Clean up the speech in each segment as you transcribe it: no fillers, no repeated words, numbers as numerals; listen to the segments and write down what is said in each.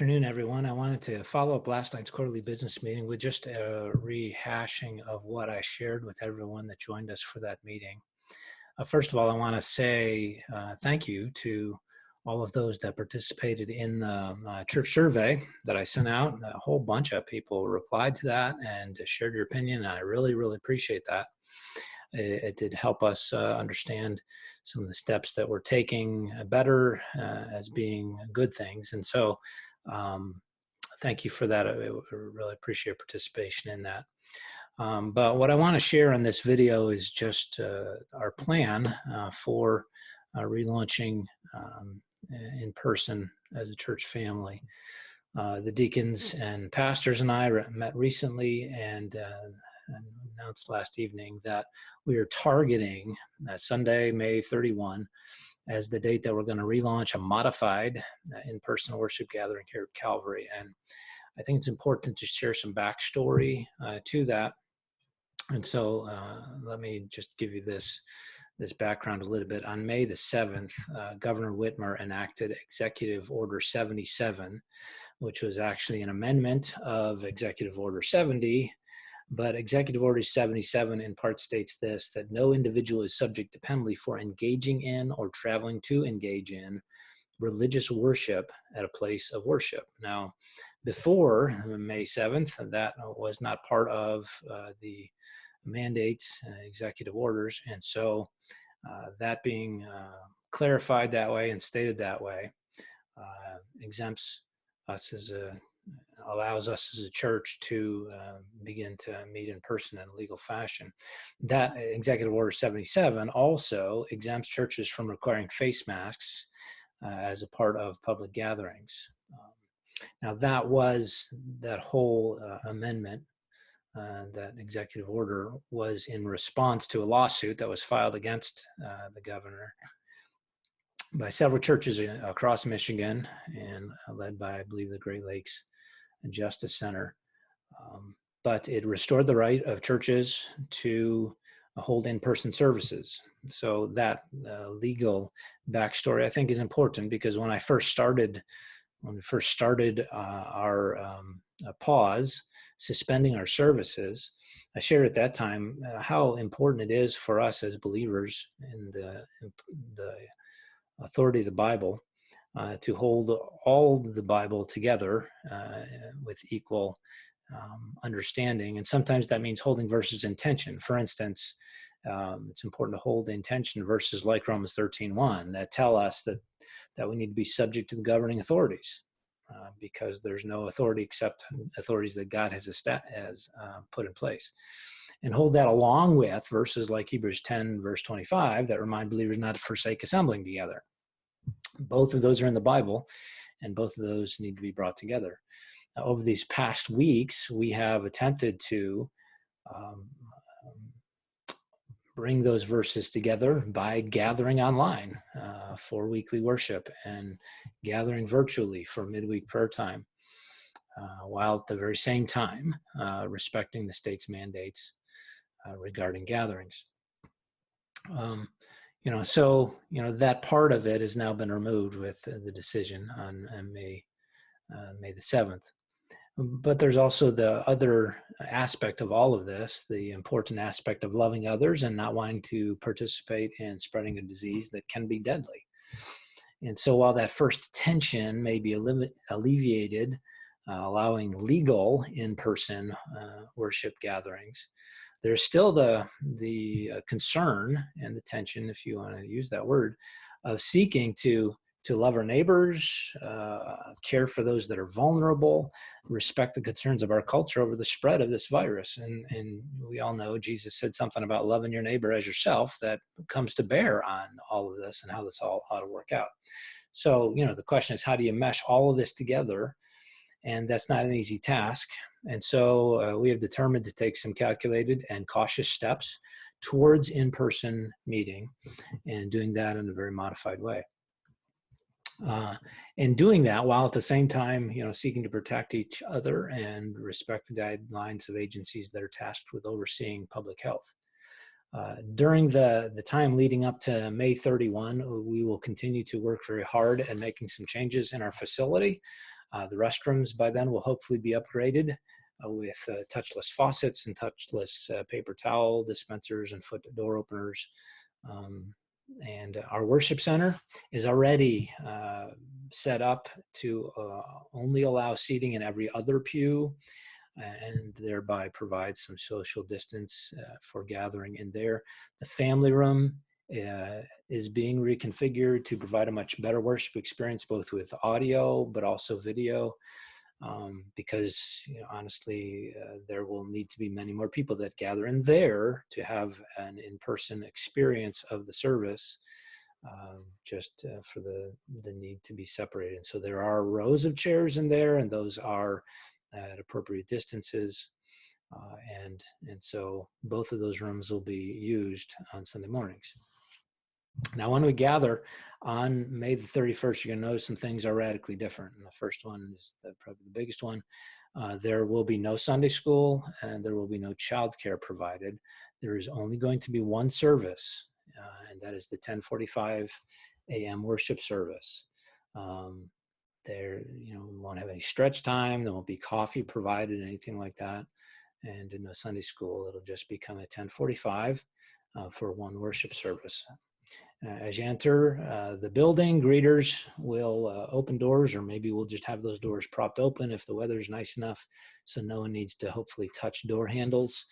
afternoon, everyone. I wanted to follow up last night's quarterly business meeting with just a rehashing of what I shared with everyone that joined us for that meeting. First of all, I want to say thank you to all of those that participated in the church survey that I sent out. A whole bunch of people replied to that and shared your opinion, and I really, really appreciate that. It did help us understand some of the steps that we're taking better as being good things. And so thank you for that. I really appreciate your participation in that. But what I want to share in this video is just our plan for relaunching in person as a church family. The deacons and pastors and I met recently and announced last evening that we are targeting Sunday, May 31, as the date that we're going to relaunch a modified in-person worship gathering here at Calvary. And I think it's important to share some backstory to that. And so let me just give you this background a little bit. On May the 7th, Governor Whitmer enacted Executive Order 77, which was actually an amendment of Executive Order 70. But Executive Order 77 in part states this, that no individual is subject to penalty for engaging in or traveling to engage in religious worship at a place of worship. Now, before May 7th, that was not part of the mandates, executive orders. And so that being clarified that way and stated that way exempts us as allows us as a church to begin to meet in person in a legal fashion. That Executive Order 77 also exempts churches from requiring face masks as a part of public gatherings. Now that whole amendment, that executive order was in response to a lawsuit that was filed against the governor by several churches across Michigan and led by, I believe, the Great Lakes Justice Center. But it restored the right of churches to hold in-person services. So that legal backstory, I think, is important, because when we first started our pause, suspending our services, I shared at that time how important it is for us as believers in the authority of the Bible to hold all the Bible together with equal understanding. And sometimes that means holding verses in tension. For instance, it's important to hold in tension verses like Romans 13:1 that tell us that we need to be subject to the governing authorities because there's no authority except authorities that God has put in place. And hold that along with verses like Hebrews 10, verse 25, that remind believers not to forsake assembling together. Both of those are in the Bible, and both of those need to be brought together. Over these past weeks, we have attempted to bring those verses together by gathering online for weekly worship and gathering virtually for midweek prayer time, while at the very same time respecting the state's mandates regarding gatherings. That part of it has now been removed with the decision on May the 7th. But there's also the other aspect of all of this, the important aspect of loving others and not wanting to participate in spreading a disease that can be deadly. And so while that first tension may be alleviated, allowing legal in-person worship gatherings, there's still the concern and the tension, if you want to use that word, of seeking to love our neighbors, care for those that are vulnerable, respect the concerns of our culture over the spread of this virus. And we all know Jesus said something about loving your neighbor as yourself that comes to bear on all of this and how this all ought to work out. So, the question is, how do you mesh all of this together? And that's not an easy task. And so we have determined to take some calculated and cautious steps towards in-person meeting, and doing that in a very modified way. And doing that while at the same time, seeking to protect each other and respect the guidelines of agencies that are tasked with overseeing public health. During the time leading up to May 31, we will continue to work very hard at making some changes in our facility. The restrooms by then will hopefully be upgraded with touchless faucets and touchless paper towel dispensers and foot door openers. And our worship center is already set up to only allow seating in every other pew, and thereby provide some social distance for gathering in there. The family room is being reconfigured to provide a much better worship experience, both with audio but also video, because honestly, there will need to be many more people that gather in there to have an in-person experience of the service, just for the need to be separated. So there are rows of chairs in there, and those are at appropriate distances. And so both of those rooms will be used on Sunday mornings. Now, when we gather on May the 31st, you're going to notice some things are radically different. And the first one is probably the biggest one. There will be no Sunday school, and there will be no childcare provided. There is only going to be one service, and that is the 10:45 a.m. worship service. There, we won't have any stretch time. There won't be coffee provided, anything like that. And in no Sunday school, it'll just become a 10:45 for one worship service. As you enter the building, greeters will open doors, or maybe we'll just have those doors propped open if the weather is nice enough, so no one needs to hopefully touch door handles.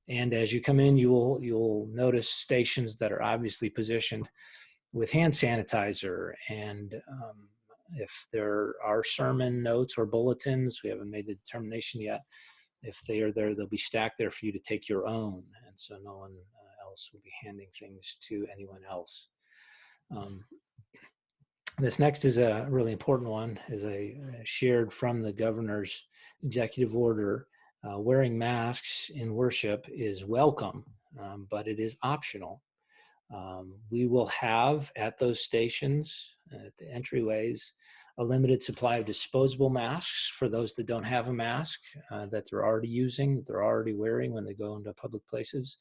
And as you come in, you'll notice stations that are obviously positioned with hand sanitizer. And if there are sermon notes or bulletins, we haven't made the determination yet. If they are there, they'll be stacked there for you to take your own, and so no one else will be handing things to anyone else. This next is a really important one, is a shared from the governor's executive order. Wearing masks in worship is welcome, but it is optional. We will have at those stations, at the entryways, a limited supply of disposable masks for those that don't have a mask that they're already using, that they're already wearing when they go into public places.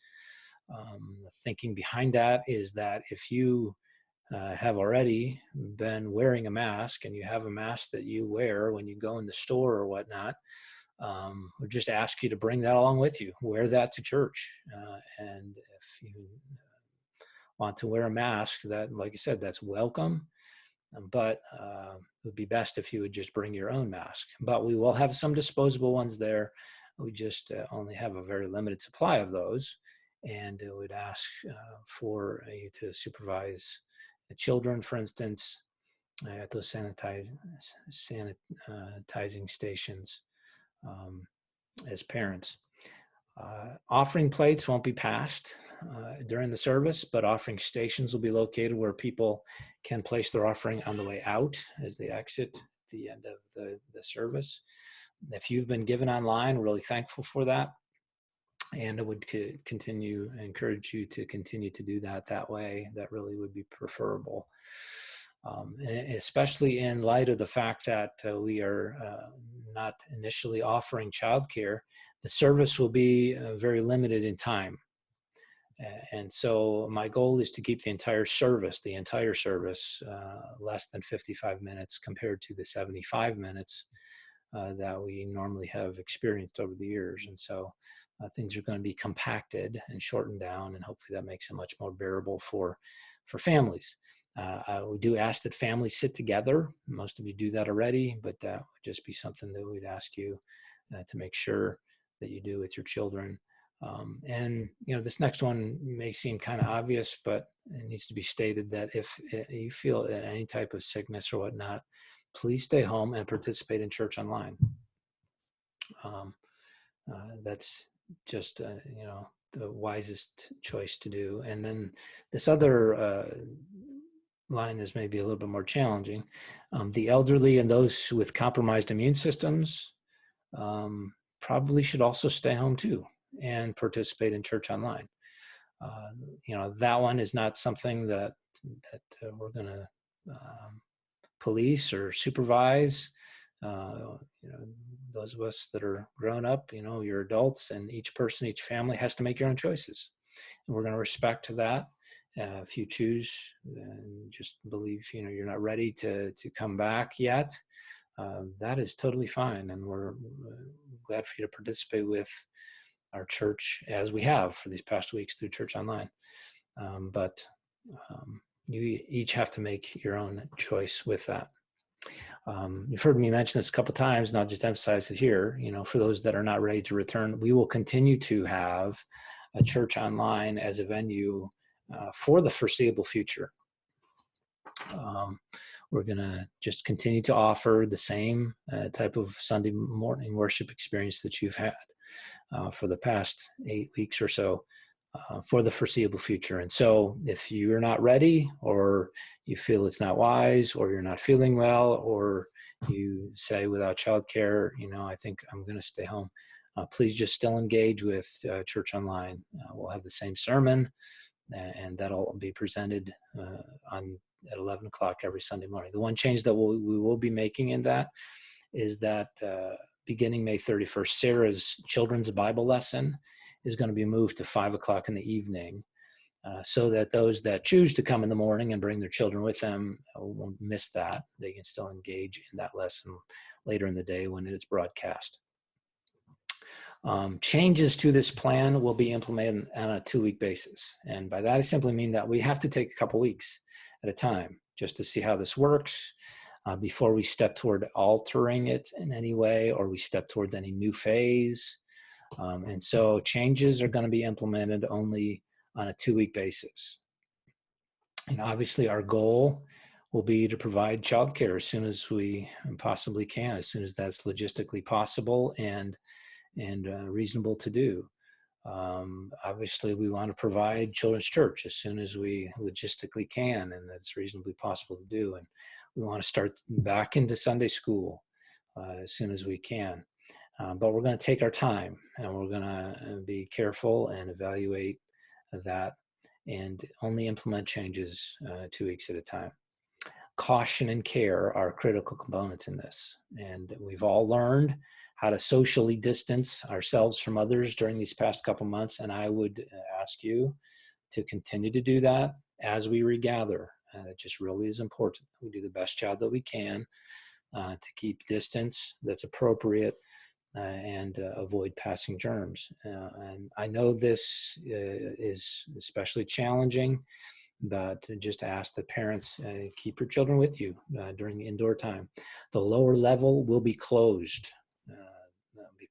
The thinking behind that is that if you have already been wearing a mask, and you have a mask that you wear when you go in the store or whatnot, we just ask you to bring that along with you. Wear that to church. And if you want to wear a mask, that, like I said, that's welcome. But it would be best if you would just bring your own mask. But we will have some disposable ones there. We just only have a very limited supply of those. And it would ask for you to supervise the children, for instance, at those sanitizing stations as parents. Offering plates won't be passed during the service, but offering stations will be located where people can place their offering on the way out as they exit the end of the service. If you've been given online, we're really thankful for that. And I would encourage you to continue to do that way. That really would be preferable. Especially in light of the fact that we are not initially offering childcare, the service will be very limited in time. And so my goal is to keep the entire service less than 55 minutes compared to the 75 minutes that we normally have experienced over the years. And so things are going to be compacted and shortened down, and hopefully that makes it much more bearable for families. We do ask that families sit together. Most of you do that already, but that would just be something that we'd ask you to make sure that you do with your children. And this next one may seem kind of obvious, but it needs to be stated that if you feel any type of sickness or whatnot, please stay home and participate in church online. That's just the wisest choice to do. And then this other line is maybe a little bit more challenging. The elderly and those with compromised immune systems probably should also stay home too and participate in church online. That one is not something that we're going to police or supervise. Those of us that are grown up, you're adults, and each person, each family has to make your own choices. And we're going to respect that. If you choose and just believe, you're not ready to come back yet, that is totally fine. And we're glad for you to participate with our church as we have for these past weeks through Church Online. But you each have to make your own choice with that. You've heard me mention this a couple of times, and I'll just emphasize it here. For those that are not ready to return, we will continue to have a Church Online as a venue for the foreseeable future. We're going to just continue to offer the same type of Sunday morning worship experience that you've had for the past 8 weeks or so for the foreseeable future. And so if you're not ready, or you feel it's not wise, or you're not feeling well, or you say without childcare, I think I'm going to stay home, please just still engage with Church Online. We'll have the same sermon, and that'll be presented at 11 o'clock every Sunday morning. The one change that we will be making in that is that beginning May 31st, Sarah's children's Bible lesson is going to be moved to 5 o'clock in the evening, so that those that choose to come in the morning and bring their children with them won't miss that. They can still engage in that lesson later in the day when it is broadcast. Changes to this plan will be implemented on a 2-week basis. And by that, I simply mean that we have to take a couple weeks at a time just to see how this works before we step toward altering it in any way, or we step towards any new phase. And so changes are going to be implemented only on a 2-week basis. And obviously our goal will be to provide childcare as soon as we possibly can, as soon as that's logistically possible and reasonable to do. Obviously, we want to provide children's church as soon as we logistically can, and that's reasonably possible to do. And we want to start back into Sunday school as soon as we can. But we're going to take our time, and we're going to be careful and evaluate that, and only implement changes 2 weeks at a time. Caution and care are critical components in this. And we've all learned how to socially distance ourselves from others during these past couple months. And I would ask you to continue to do that as we regather. It just really is important. We do the best job that we can to keep distance that's appropriate and avoid passing germs. And I know this is especially challenging, but just ask the parents, keep your children with you during the indoor time. The lower level will be closed.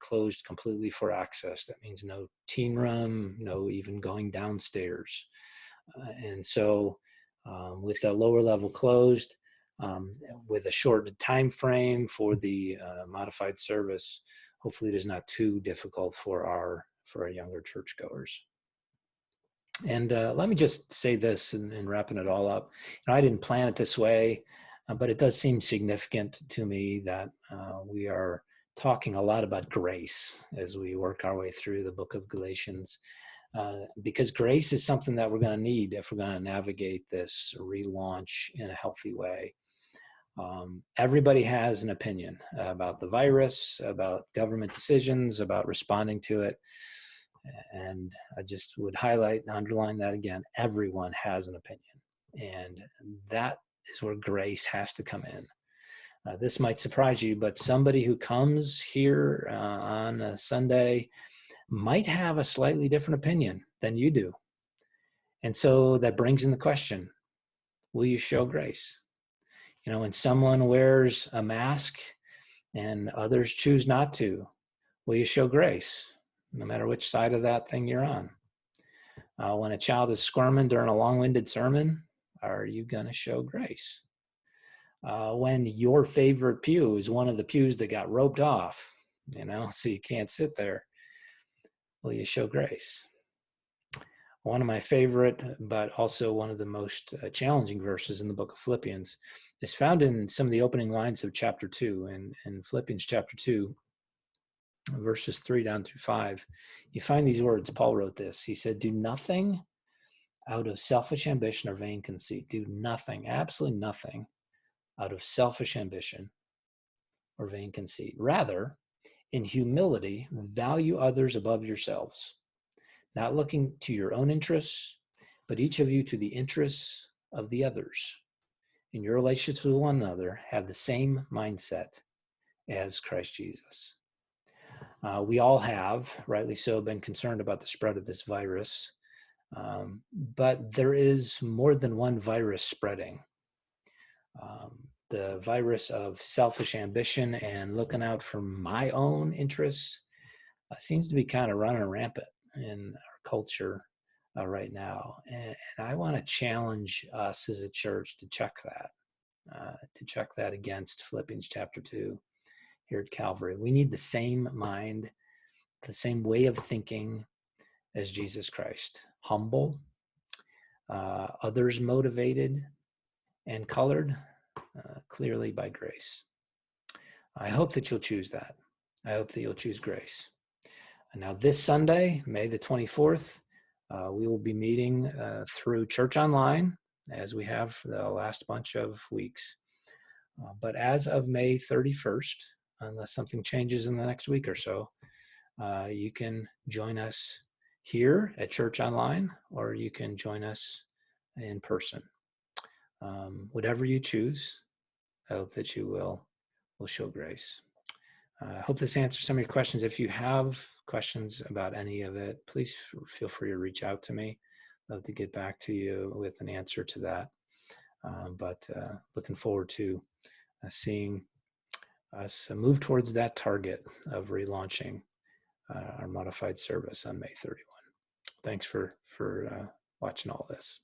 Closed completely for access. That means no teen room, no even going downstairs. And so with the lower level closed, with a short time frame for the modified service, hopefully it is not too difficult for our younger churchgoers. And let me just say this and wrapping it all up. I didn't plan it this way, but it does seem significant to me that we are talking a lot about grace as we work our way through the book of Galatians, because grace is something that we're going to need if we're going to navigate this relaunch in a healthy way. Everybody has an opinion about the virus, about government decisions, about responding to it. And I just would highlight and underline that again. Everyone has an opinion, and that is where grace has to come in. This might surprise you, but somebody who comes here on a Sunday might have a slightly different opinion than you do. And so that brings in the question, will you show grace? When someone wears a mask and others choose not to, will you show grace, no matter which side of that thing you're on? When a child is squirming during a long-winded sermon, are you going to show grace? When your favorite pew is one of the pews that got roped off, so you can't sit there, will you show grace? One of my favorite, but also one of the most challenging verses in the book of Philippians is found in some of the opening lines of chapter 2. In Philippians chapter 2, verses 3 down through 5, you find these words. Paul wrote this. He said, "Do nothing out of selfish ambition or vain conceit." Do nothing, absolutely nothing, out of selfish ambition or vain conceit. Rather, in humility, value others above yourselves, not looking to your own interests, but each of you to the interests of the others. In your relationships with one another, have the same mindset as Christ Jesus. We all have, rightly so, been concerned about the spread of this virus, but there is more than one virus spreading. The virus of selfish ambition and looking out for my own interests seems to be kind of running rampant in our culture right now. And I want to challenge us as a church to check that against Philippians chapter 2 here at Calvary. We need the same mind, the same way of thinking as Jesus Christ. Humble, others motivated, and colored clearly by grace. I hope that you'll choose that. I hope that you'll choose grace. And now this Sunday, May the 24th, we will be meeting through Church Online, as we have for the last bunch of weeks. But as of May 31st, unless something changes in the next week or so, you can join us here at Church Online, or you can join us in person. Whatever you choose, I hope that you will show grace. I hope this answers some of your questions. If you have questions about any of it, please feel free to reach out to me. I'd love to get back to you with an answer to that. But looking forward to seeing us move towards that target of relaunching our modified service on May 31. Thanks for watching all this.